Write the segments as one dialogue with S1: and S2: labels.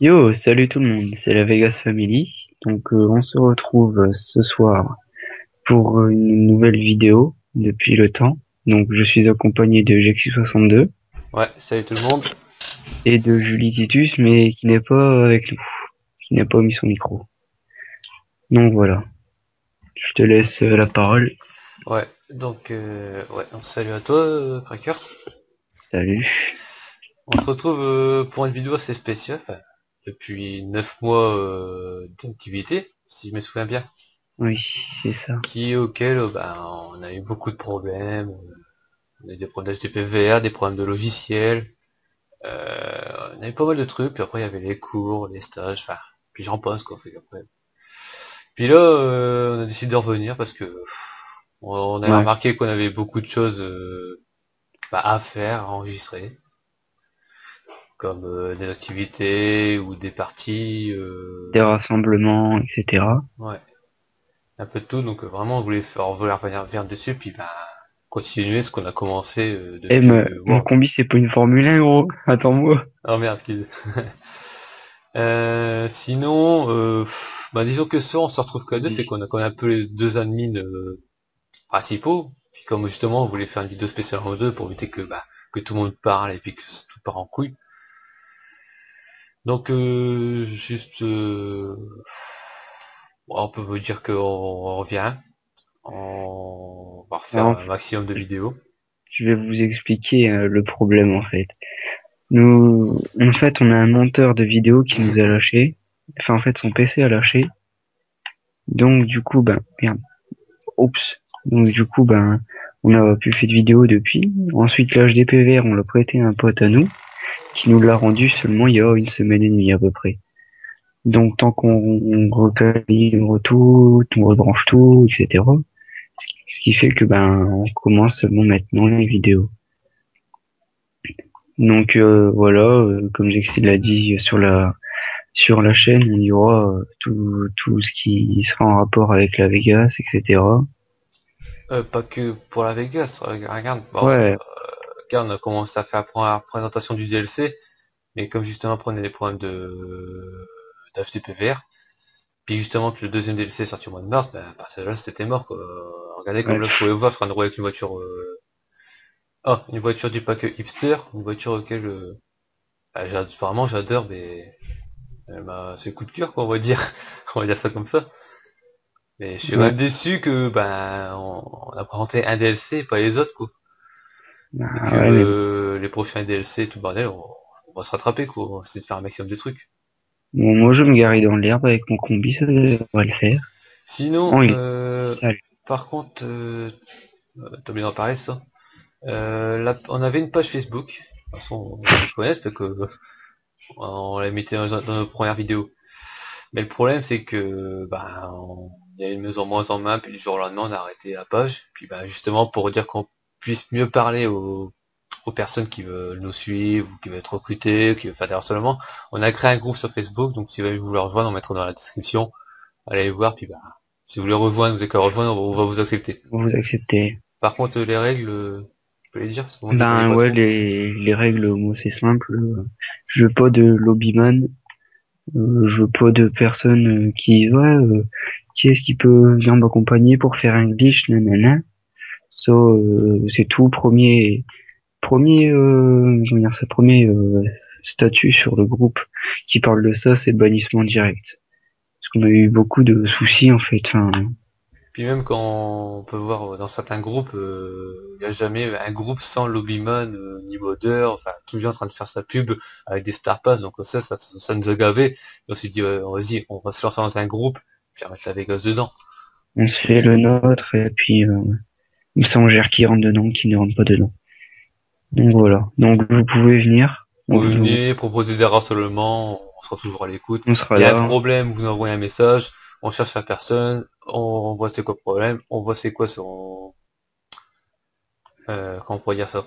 S1: Yo, salut tout le monde, c'est la Vegas Family. On se retrouve ce soir pour une nouvelle vidéo depuis le temps. Donc je suis accompagné de Jackie62
S2: Ouais, salut tout le monde.
S1: et de Julie Titus, mais qui n'est pas avec nous, qui n'a pas mis son micro. Donc voilà, je te laisse la parole.
S2: Ouais, donc salut à toi, Crackers.
S1: Salut.
S2: On se retrouve pour une vidéo assez spéciale, enfin, depuis 9 mois d'activité, si je me souviens bien,
S1: Oui, c'est ça.
S2: auquel on a eu beaucoup de problèmes. On a eu des problèmes d'HDPVR, des problèmes de logiciels, on a eu pas mal de trucs, puis après il y avait les cours, les stages, enfin, puis j'en passe quoi, fait qu'après. Puis là, on a décidé de revenir parce que on avait
S1: Ouais.
S2: remarqué qu'on avait beaucoup de choses à faire, à enregistrer, comme des activités ou des parties,
S1: Des rassemblements, etc.
S2: ouais, un peu de tout. Donc vraiment, on voulait revenir dessus, puis continuer ce qu'on a commencé
S1: Eh,
S2: depuis
S1: mon
S2: wow.
S1: combi c'est pas une Formule 1 gros, attends-moi.
S2: Oh merde, excuse. Sinon, disons que ça, on se retrouve qu'à deux, fait
S1: Vas-y.
S2: qu'on a quand même un peu les deux admins principaux. Puis comme justement, on voulait faire une vidéo spéciale en deux pour éviter que tout le monde parle et puis que tout part en couille. Donc juste, on peut vous dire qu'on revient, on va refaire
S1: Alors,
S2: un maximum de vidéos.
S1: je vais vous expliquer le problème en fait. Nous, en fait, on a un monteur de vidéo qui nous a lâché. Enfin, en fait, son PC a lâché. Donc, du coup, merde. Oups. Donc, du coup, on n'a plus fait de vidéo depuis. Ensuite, l'HDPVR, on l'a prêté à un pote à nous, qui nous l'a rendu seulement il y a une semaine et demie à peu près. Donc, tant qu'on recalibre tout, on rebranche tout, etc. Ce qui fait que, on commence seulement maintenant les vidéos. Donc, voilà, comme Jexy l'a dit sur la chaîne, il y aura tout ce qui sera en rapport avec la Vegas, etc.
S2: Pas que pour la Vegas, regarde,
S1: Ouais,
S2: regarde, on a commencé à faire la première présentation du DLC, mais comme justement après on a des problèmes de d'HTPVR, puis justement que le deuxième DLC est sorti au mois de mars, à partir de là c'était mort quoi. Regardez comme
S1: ouais,
S2: là vous pouvez voir, je une roue avec une voiture, une voiture du pack hipster, une voiture auquel vraiment j'adore, mais c'est le coup de cœur quoi on va dire, on va dire ça comme ça. Mais je suis
S1: ouais.
S2: même déçu que on a présenté un DLC et pas les autres quoi. Et que
S1: Ouais, mais bon.
S2: les prochains DLC et tout le bordel, on va se rattraper quoi, on va essayer de faire un maximum de trucs.
S1: Bon, moi je vais me garer dans l'herbe avec mon combi, ça devrait le faire.
S2: Sinon,
S1: Oh, il est sale.
S2: par contre, t'as bien en parler ça. On avait une page Facebook. De toute façon, on les connaît, fait que on l'a mis dans nos premières vidéos. Mais le problème, c'est que il y a une maison moins en main, puis du jour au lendemain, on a arrêté la page. Puis justement pour dire qu'on puisse mieux parler aux personnes qui veulent nous suivre, ou qui veulent être recrutées, ou qui veulent faire des harcèlements, on a créé un groupe sur Facebook. Donc si vous voulez vous le rejoindre, on mettra dans la description. Allez voir, puis si vous voulez rejoindre, vous avez qu'à rejoindre, on va vous accepter.
S1: Vous acceptez.
S2: Par contre, les règles, je peux les dire, parce que moi je les connais pas
S1: Ouais,
S2: trop.
S1: les règles, moi c'est simple. Je veux pas de lobbyman. Je veux pas de personnes qui, ouais, qui est-ce qui peut venir m'accompagner pour faire un glitch, nanana. Ça, c'est tout. Comment dire ça, premier statut sur le groupe qui parle de ça, c'est bannissement direct. Parce qu'on a eu beaucoup de soucis en fait. Enfin,
S2: Puis même quand on peut voir dans certains groupes, il n'y a jamais un groupe sans lobbyman, ni modeur, enfin toujours en train de faire sa pub avec des star pass, donc ça nous a gavé. Et on s'est dit, vas-y, on va se lancer dans un groupe, puis on va mettre la Vegas dedans.
S1: on se fait le nôtre et puis ça on gère qui rentre dedans, qui ne rentre pas dedans. Donc voilà. Donc vous pouvez venir.
S2: Vous venez, proposer des rassemblements, on sera toujours à l'écoute.
S1: On sera
S2: Il y a un
S1: là.
S2: problème, vous envoyez un message, on cherche la personne, on voit c'est quoi le problème, on voit c'est quoi son... comment on pourrait dire ça,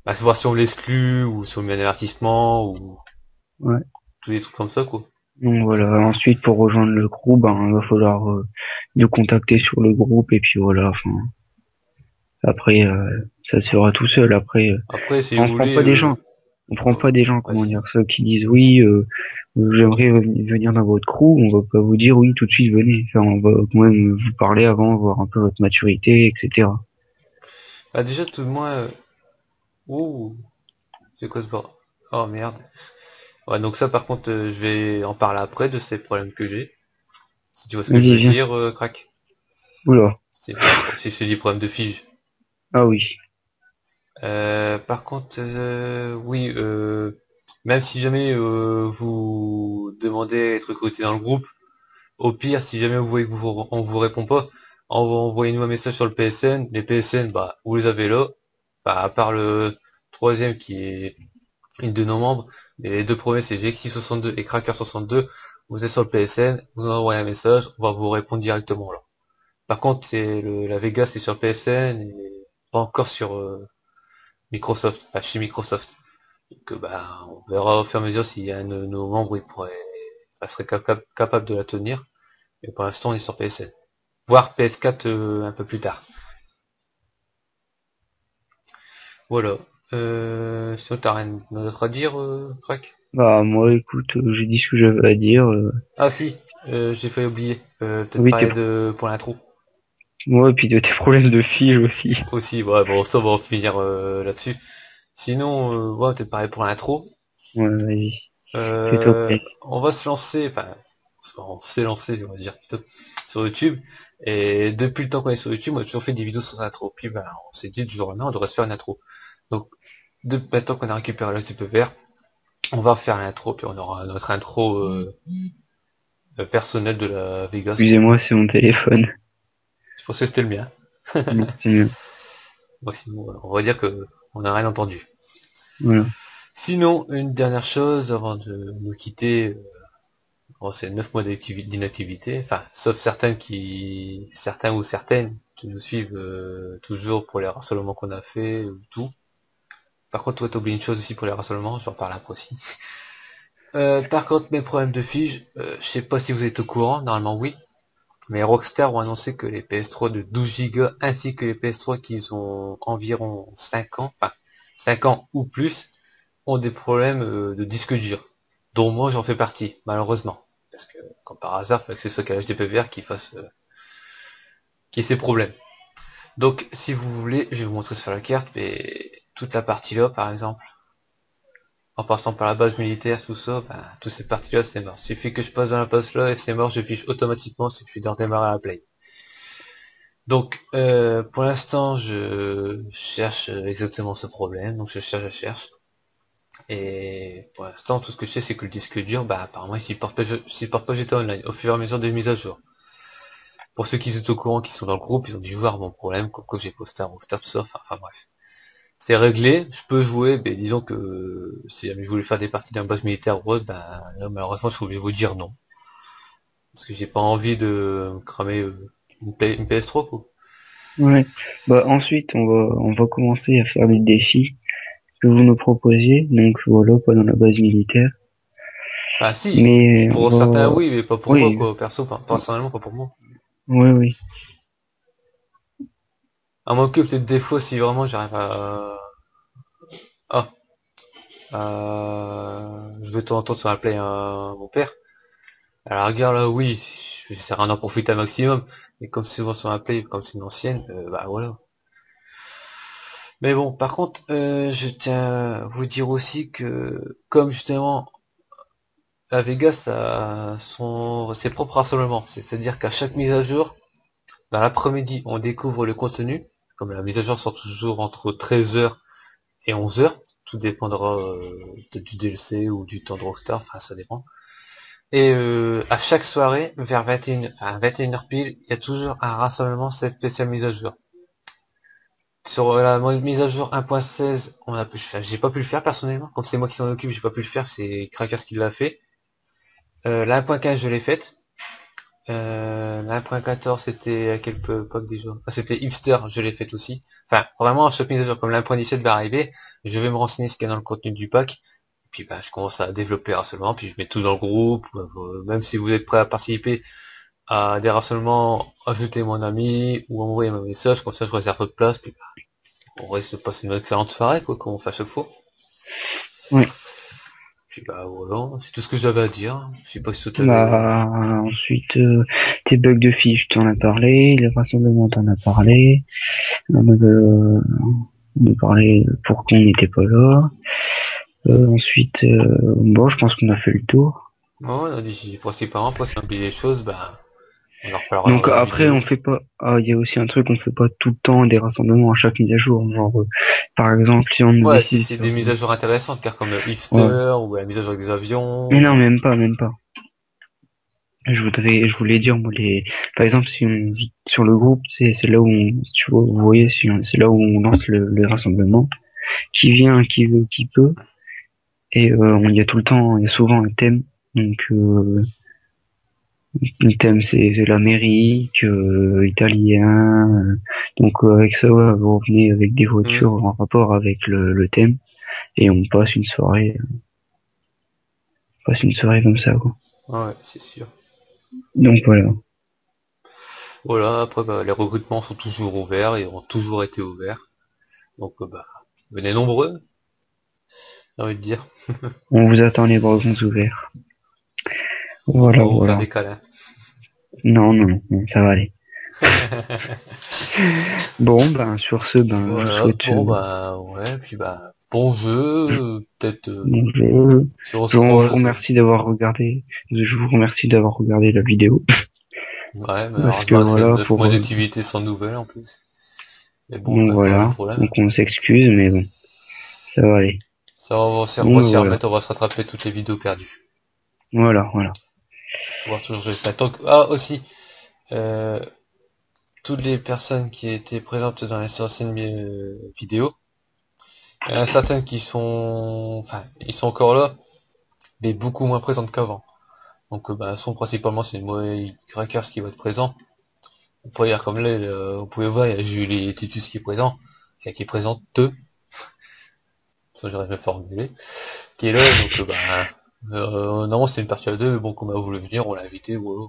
S2: c'est voir si on l'exclut, ou si on met un avertissement, ou
S1: Ouais.
S2: tous des trucs comme ça, quoi.
S1: Donc voilà. Ensuite pour rejoindre le groupe, il va falloir nous contacter sur le groupe et puis voilà. Enfin, après ça se fera tout seul. Après,
S2: Après, si
S1: on
S2: vous
S1: prend
S2: voulez,
S1: pas des gens. On prend pas des gens, comment
S2: Vas-y.
S1: dire ça, qui disent oui, j'aimerais venir dans votre crew, on va pas vous dire oui tout de suite venez. Enfin, on va quand même vous parler avant, voir un peu votre maturité, etc.
S2: Bah déjà tout le moins... Ouh, c'est quoi ce bord? Oh merde. Ouais, donc ça par contre, je vais en parler après de ces problèmes que j'ai. Si tu vois ce que je
S1: Vas-y,
S2: veux
S1: viens.
S2: dire, crack.
S1: Oula.
S2: Si je te dis problème de fige.
S1: Ah oui.
S2: Par contre, oui, même si jamais vous demandez à être recruté dans le groupe, au pire, si jamais vous voyez que on vous répond pas, envoyez-nous un message sur le PSN. Les PSN, bah, vous les avez là. Enfin, à part le troisième qui est une de nos membres, les deux premiers c'est GX62 et Cracker62. Vous êtes sur le PSN, vous envoyez un message, on va vous répondre directement là. Par contre, la Vega c'est sur PSN et pas encore sur Microsoft, enfin chez Microsoft. Donc bah, on verra au fur et à mesure s'il y a un de nos membres serait capable de la tenir. Mais pour l'instant on est sur PSN. Voire PS4 un peu plus tard. Voilà. Sinon t'as rien d'autre à dire, Crack?
S1: Bah moi écoute, j'ai dit ce que j'avais à dire.
S2: Ah si, j'ai failli oublier. Peut-être
S1: Oui,
S2: parler de pour l'intro.
S1: moi et puis de tes problèmes de fil aussi.
S2: Aussi, ouais, bon ça on va en finir là-dessus. Sinon, ouais, peut-être parler pour l'intro.
S1: Ouais, vas-y. Fais-toi plaisir.
S2: On va se lancer, enfin, on s'est lancé, on va dire plutôt, sur YouTube. Et depuis le temps qu'on est sur YouTube, on a toujours fait des vidéos sans intro. Puis ben, on s'est dit du jour au lendemain, on devrait se faire une intro. Donc, depuis maintenant qu'on a récupéré le petit peu vert, on va faire l'intro, puis on aura notre intro personnelle de la Vegas, quoi.
S1: Excusez-moi, c'est mon téléphone.
S2: Je pensais que c'était le mien.
S1: Non, c'est mieux.
S2: Bon, sinon, voilà, on va dire que on n'a rien entendu.
S1: Voilà.
S2: Sinon, une dernière chose avant de nous quitter, bon, c'est 9 mois d'inactivité, enfin, sauf certains ou certaines qui nous suivent toujours pour les rassemblements qu'on a fait ou tout. Par contre, toi, t'as oublié une chose aussi pour les rassemblements, j'en parle après aussi. Par contre, mes problèmes de fiches, je sais pas si vous êtes au courant, normalement oui, mais Rockstar ont annoncé que les PS3 de 12 Go ainsi que les PS3 qui ont environ 5 ans, enfin 5 ans ou plus, ont des problèmes de disque dur, dont moi j'en fais partie, malheureusement. Parce que, comme par hasard, il faut que ce soit KHDPVR qui ait ces problèmes. Donc, si vous voulez, je vais vous montrer sur la carte, mais toute la partie là, par exemple, en passant par la base militaire, tout ça, ben, toutes ces parties-là, c'est mort. Il suffit que je passe dans la base là et c'est mort, je fiche automatiquement, il suffit de redémarrer la play. Donc, pour l'instant, je cherche exactement ce problème, donc je cherche. Et pour l'instant, tout ce que je sais, c'est que le disque dur, bah, apparemment, il supporte pas GTA Online, au fur et à mesure des mises à jour. Pour ceux qui sont au courant, qui sont dans le groupe, ils ont dû voir mon problème, comme quoi j'ai posté un roster, tout ça, enfin bref. C'est réglé, je peux jouer, mais disons que si jamais je voulais faire des parties d'un base militaire ou autre, ben là malheureusement je suis obligé de vous dire non. Parce que j'ai pas envie de me cramer une PS3 quoi.
S1: Ouais. Bah ensuite, on va commencer à faire des défis que vous nous proposiez. Donc voilà, pas dans la base militaire.
S2: Enfin si,
S1: Mais on
S2: pour certains
S1: va,
S2: oui, mais pas pour moi
S1: oui,
S2: quoi, perso, personnellement pas pour moi.
S1: oui, oui.
S2: À moins que peut-être des fois si vraiment j'arrive Ah, je vais de temps en temps sur la play mon père. À la rigueur là oui, j'essaierai d'en profiter un maximum. Mais comme c'est souvent sur la play, comme c'est une ancienne, bah voilà. Mais bon, par contre, je tiens à vous dire aussi que, comme justement, la Vegas a ses propres rassemblements. C'est-à-dire qu'à chaque mise à jour, dans l'après-midi, on découvre le contenu. Comme la mise à jour sort toujours entre 13 h et 11 h. Tout dépendra peut-être du DLC ou du temps de Rockstar, enfin ça dépend. Et à chaque soirée, vers 21, enfin 21 h pile, il y a toujours un rassemblement cette spéciale mise à jour. Sur la mise à jour 1.16, j'ai pas pu le faire personnellement. Comme c'est moi qui s'en occupe, j'ai pas pu le faire. C'est Crackers qui l'a fait. La 1.15, je l'ai faite. La 1.14, c'était à quelle époque déjà? Ah, c'était Hipster, je l'ai faite aussi. Enfin, vraiment, chaque mise à jour, comme la 1.17 va arriver, je vais me renseigner ce qu'il y a dans le contenu du pack. Et puis, bah, je commence à développer un rassemblement, puis je mets tout dans le groupe. Même si vous êtes prêt à participer à des rassemblements, ajoutez mon ami ou envoyez un message, comme ça je réserve votre place. Puis on risque de passer une excellente soirée, quoi, comme on fait à chaque fois.
S1: Ouais.
S2: Puis bah voilà, c'est tout ce que j'avais à dire. Je sais pas si toi t'avais...
S1: Bah, ensuite, tes bugs de fiches, t'en as parlé, les rassemblements, t'en as parlé, on a parlé pourquoi on n'était pas là. Ensuite, bon, je pense qu'on a fait le tour.
S2: Ouais, on a dit principalement, après si on oublie les choses, bah on en reparlera dans
S1: Donc
S2: la
S1: après, on
S2: vidéo.
S1: fait pas. Ah, il y a aussi un truc, on fait pas tout le temps des rassemblements à chaque mise à jour. Genre, par exemple, si on nous
S2: Ouais, si
S1: décide
S2: c'est
S1: sur.
S2: des mises à jour intéressantes, car comme
S1: Ouais.
S2: Ifter, ou la mise à jour avec des
S1: Mais
S2: avions,
S1: non, même pas, même pas. Je voulais dire, moi, par exemple, si on, sur le groupe, c'est là où tu vois, vous voyez, c'est là où on lance le rassemblement. Qui vient, qui veut, qui peut. Et il y a tout le temps, il y a souvent un thème. Donc, le thème, c'est l'Amérique, italien. Donc, avec ça, ouais, vous revenez avec des
S2: hmm.
S1: voitures en rapport avec le thème. Et on passe une soirée comme ça, quoi.
S2: Ouais, c'est sûr.
S1: Donc, voilà.
S2: Voilà, après bah, les recrutements sont toujours ouverts et ont toujours été ouverts. Donc bah venez nombreux, j'ai envie de dire.
S1: On vous attend les bras grands ouverts.
S2: On va pas
S1: Voilà,
S2: vous faire
S1: voilà.
S2: des câlins.
S1: Non, non, non, ça va aller. Bon, ben, sur ce, ben, je vous
S2: Voilà,
S1: souhaite
S2: bon bah ouais, puis bah bon jeu, peut-être
S1: bon jeu.
S2: si on se
S1: Je vous
S2: croise.
S1: remercie d'avoir regardé. Je vous remercie d'avoir regardé la vidéo.
S2: Ouais, mais
S1: Parce que
S2: heureusement que c'est
S1: voilà,
S2: 9 mois d'activité sans nouvelles en plus. Mais bon,
S1: donc
S2: bah, pas de
S1: voilà.
S2: problème.
S1: Donc on s'excuse, mais bon, ça va aller.
S2: Ça on
S1: Donc
S2: va s'y
S1: voilà.
S2: remettre, on va se rattraper toutes les vidéos perdues.
S1: Voilà, voilà.
S2: Pouvoir toujours jouer. Ah aussi, euh, toutes les personnes qui étaient présentes dans les anciennes vidéos, il y en a certaines qui sont, enfin, ils sont encore là, mais beaucoup moins présentes qu'avant. Donc, bah, sont principalement, c'est moi et Crackers qui va être présent. On peut dire comme là, vous pouvez voir, il y a Julie et Titus qui est présent, qui est présente, ça j'aurais bien formulé, qui est là, donc, bah, normalement c'est une partie à deux, mais bon, comme elle voulu venir, on l'a invité, voilà.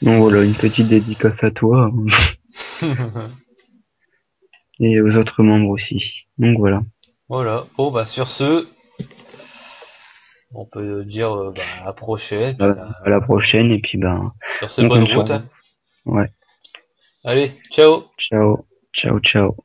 S1: Donc voilà, une petite dédicace à toi et aux autres membres aussi. Donc voilà.
S2: Voilà. Bon, bah, sur ce, on peut dire, bah, à la prochaine, puis
S1: À la
S2: bah,
S1: prochaine et puis ben,
S2: sur ce,
S1: on
S2: bonne
S1: compte sur
S2: route, hein.
S1: vous. Ouais.
S2: Allez, ciao!
S1: Ciao. Ciao, ciao.